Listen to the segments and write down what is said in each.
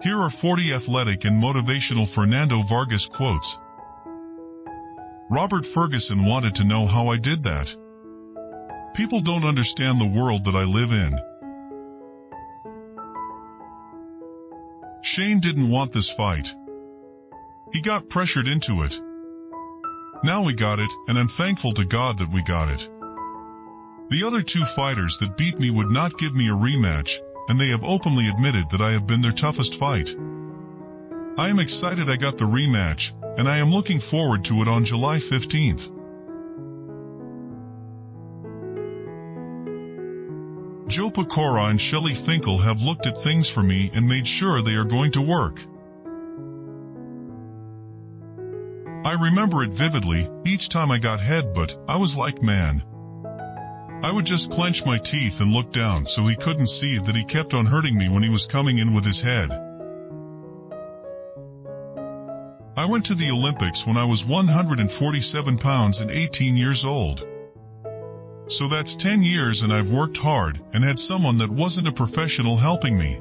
Here are 40 athletic and motivational Fernando Vargas quotes. Robert Ferguson wanted to know how I did that. People don't understand the world that I live in. Shane didn't want this fight. He got pressured into it. Now we got it, and I'm thankful to God that we got it. The other two fighters that beat me would not give me a rematch, and they have openly admitted that I have been their toughest fight. I am excited I got the rematch, and I am looking forward to it on July 15th. Joe Pecora and Shelley Finkel have looked at things for me and made sure they are going to work. I remember it vividly. Each time I got headbutt, I was like, man. I would just clench my teeth and look down so he couldn't see that he kept on hurting me when he was coming in with his head. I went to the Olympics when I was 147 pounds and 18 years old. So that's 10 years, and I've worked hard and had someone that wasn't a professional helping me.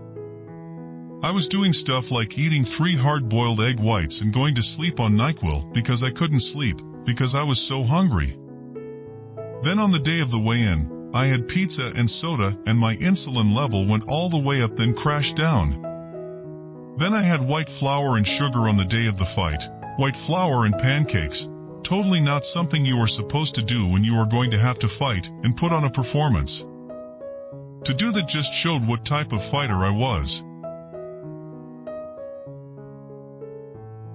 I was doing stuff like eating 3 hard-boiled egg whites and going to sleep on NyQuil because I couldn't sleep, because I was so hungry. Then on the day of the weigh-in, I had pizza and soda and my insulin level went all the way up, then crashed down. Then I had white flour and sugar on the day of the fight, white flour and pancakes, totally not something you are supposed to do when you are going to have to fight and put on a performance. To do that just showed what type of fighter I was.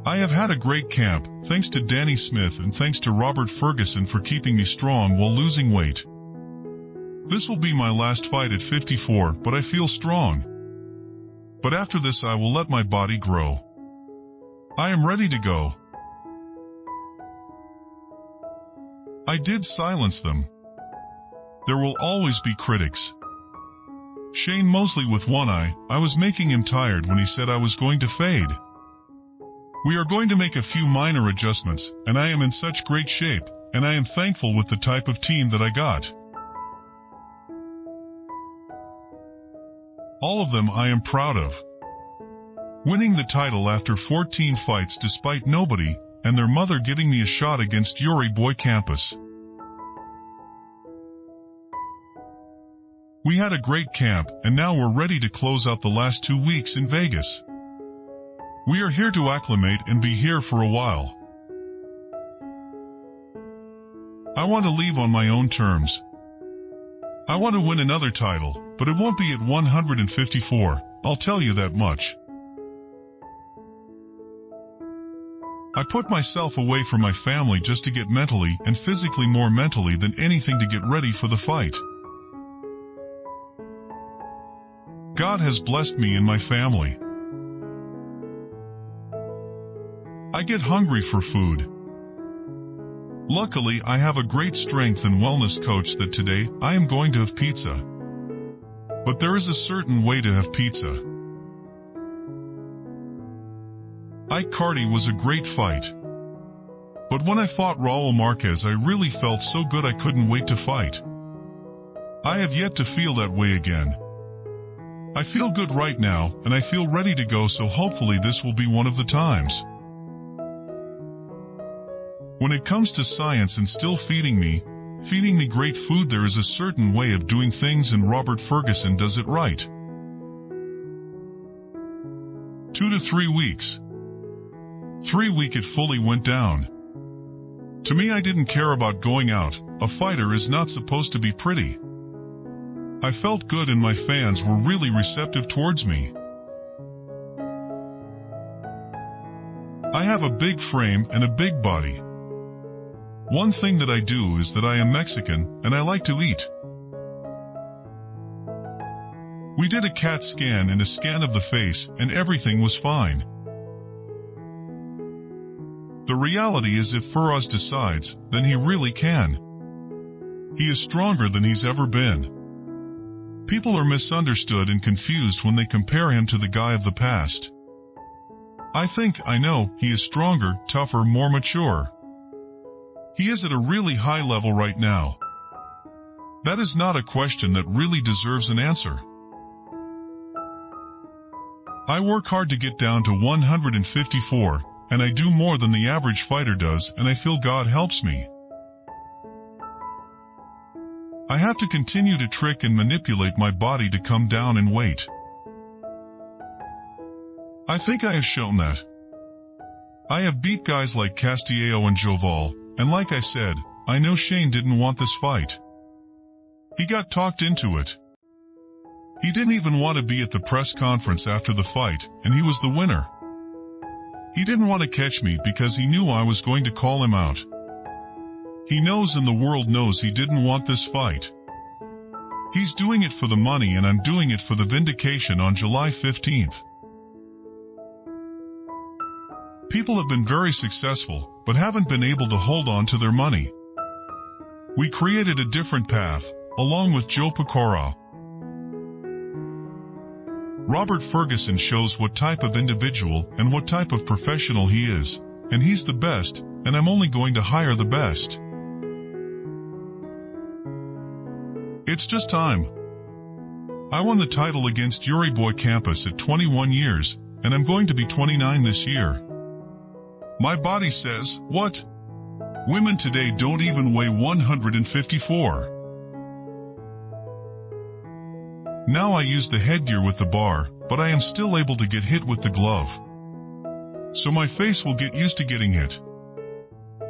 I have had a great camp, thanks to Danny Smith and thanks to Robert Ferguson for keeping me strong while losing weight. This will be my last fight at 54, but I feel strong. But after this I will let my body grow. I am ready to go. I did silence them. There will always be critics. Shane mostly with one eye. I was making him tired when he said I was going to fade. We are going to make a few minor adjustments, and I am in such great shape, and I am thankful with the type of team that I got. All of them I am proud of. Winning the title after 14 fights despite nobody, and their mother giving me a shot against Yuri Boy Campus. We had a great camp, and now we're ready to close out the last 2 weeks in Vegas. We are here to acclimate and be here for a while. I want to leave on my own terms. I want to win another title, but it won't be at 154, I'll tell you that much. I put myself away from my family just to get mentally and physically more mentally than anything to get ready for the fight. God has blessed me and my family. I get hungry for food. Luckily, I have a great strength and wellness coach that today I am going to have pizza. But there is a certain way to have pizza. Ike Carty was a great fight. But when I fought Raul Marquez, I really felt so good I couldn't wait to fight. I have yet to feel that way again. I feel good right now, and I feel ready to go, so hopefully this will be one of the times. When it comes to science and still feeding me great food, there is a certain way of doing things, and Robert Ferguson does it right. 2 to 3 weeks. 3 weeks it fully went down. To me, I didn't care about going out. A fighter is not supposed to be pretty. I felt good and my fans were really receptive towards me. I have a big frame and a big body. One thing that I do is that I am Mexican, and I like to eat. We did a CAT scan and a scan of the face, and everything was fine. The reality is, if Feroz decides, then he really can. He is stronger than he's ever been. People are misunderstood and confused when they compare him to the guy of the past. I know, he is stronger, tougher, more mature. He is at a really high level right now. That is not a question that really deserves an answer. I work hard to get down to 154, and I do more than the average fighter does, and I feel God helps me. I have to continue to trick and manipulate my body to come down in weight. I think I have shown that. I have beat guys like Castillo and Joval, and like I said, I know Shane didn't want this fight. He got talked into it. He didn't even want to be at the press conference after the fight, and he was the winner. He didn't want to catch me because he knew I was going to call him out. He knows and the world knows he didn't want this fight. He's doing it for the money and I'm doing it for the vindication on July 15th. People have been very successful, but haven't been able to hold on to their money. We created a different path, along with Joe Pecora. Robert Ferguson shows what type of individual and what type of professional he is, and he's the best, and I'm only going to hire the best. It's just time. I won the title against Yuri Boy Campus at 21 years, and I'm going to be 29 this year. My body says, what? Women today don't even weigh 154. Now I use the headgear with the bar, but I am still able to get hit with the glove. So my face will get used to getting hit.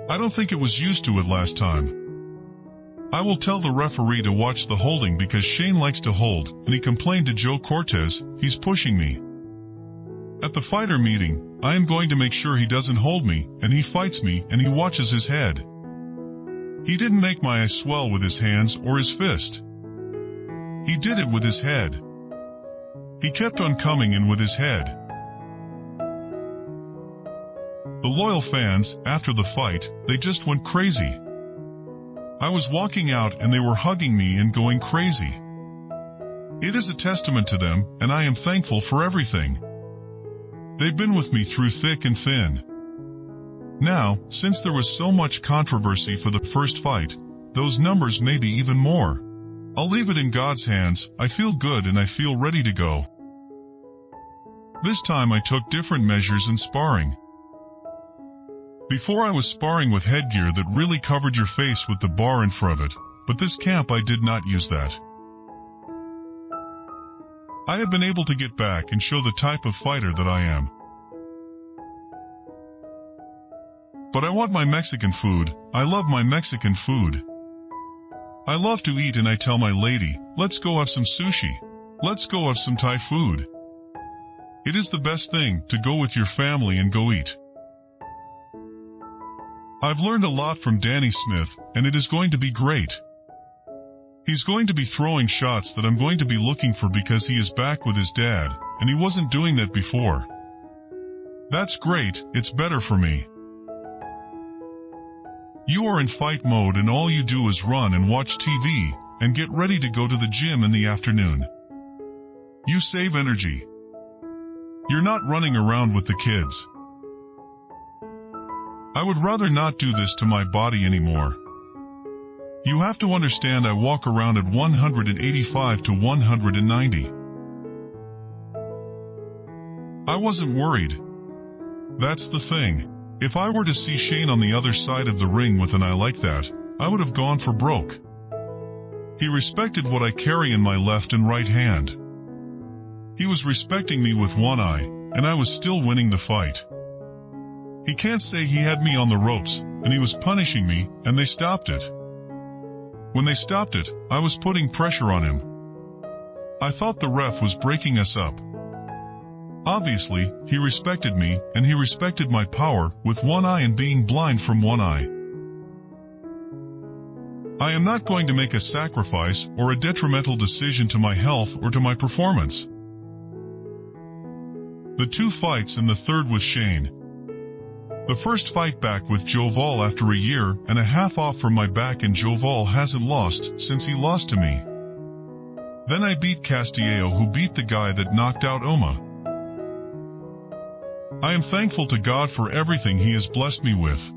I don't think it was used to it last time. I will tell the referee to watch the holding because Shane likes to hold, and he complained to Joe Cortez, he's pushing me. At the fighter meeting, I am going to make sure he doesn't hold me, and he fights me, and he watches his head. He didn't make my eyes swell with his hands or his fist. He did it with his head. He kept on coming in with his head. The loyal fans, after the fight, they just went crazy. I was walking out and they were hugging me and going crazy. It is a testament to them, and I am thankful for everything. They've been with me through thick and thin. Now, since there was so much controversy for the first fight, those numbers may be even more. I'll leave it in God's hands. I feel good and I feel ready to go. This time I took different measures in sparring. Before I was sparring with headgear that really covered your face with the bar in front of it, but this camp I did not use that. I have been able to get back and show the type of fighter that I am. But I want my Mexican food. I love my Mexican food. I love to eat and I tell my lady, let's go have some sushi. Let's go have some Thai food. It is the best thing to go with your family and go eat. I've learned a lot from Danny Smith, and it is going to be great. He's going to be throwing shots that I'm going to be looking for because he is back with his dad, and he wasn't doing that before. That's great, it's better for me. You are in fight mode and all you do is run and watch TV, and get ready to go to the gym in the afternoon. You save energy. You're not running around with the kids. I would rather not do this to my body anymore. You have to understand I walk around at 185 to 190. I wasn't worried. That's the thing. If I were to see Shane on the other side of the ring with an eye like that, I would have gone for broke. He respected what I carry in my left and right hand. He was respecting me with one eye, and I was still winning the fight. He can't say he had me on the ropes, and he was punishing me, and they stopped it. When they stopped it, I was putting pressure on him. I thought the ref was breaking us up. Obviously, he respected me, and he respected my power, with one eye and being blind from one eye. I am not going to make a sacrifice or a detrimental decision to my health or to my performance. The two fights and the third with Shane. The first fight back with Joval after a year and a half off from my back, and Joval hasn't lost since he lost to me. Then I beat Castillo, who beat the guy that knocked out Oma. I am thankful to God for everything He has blessed me with.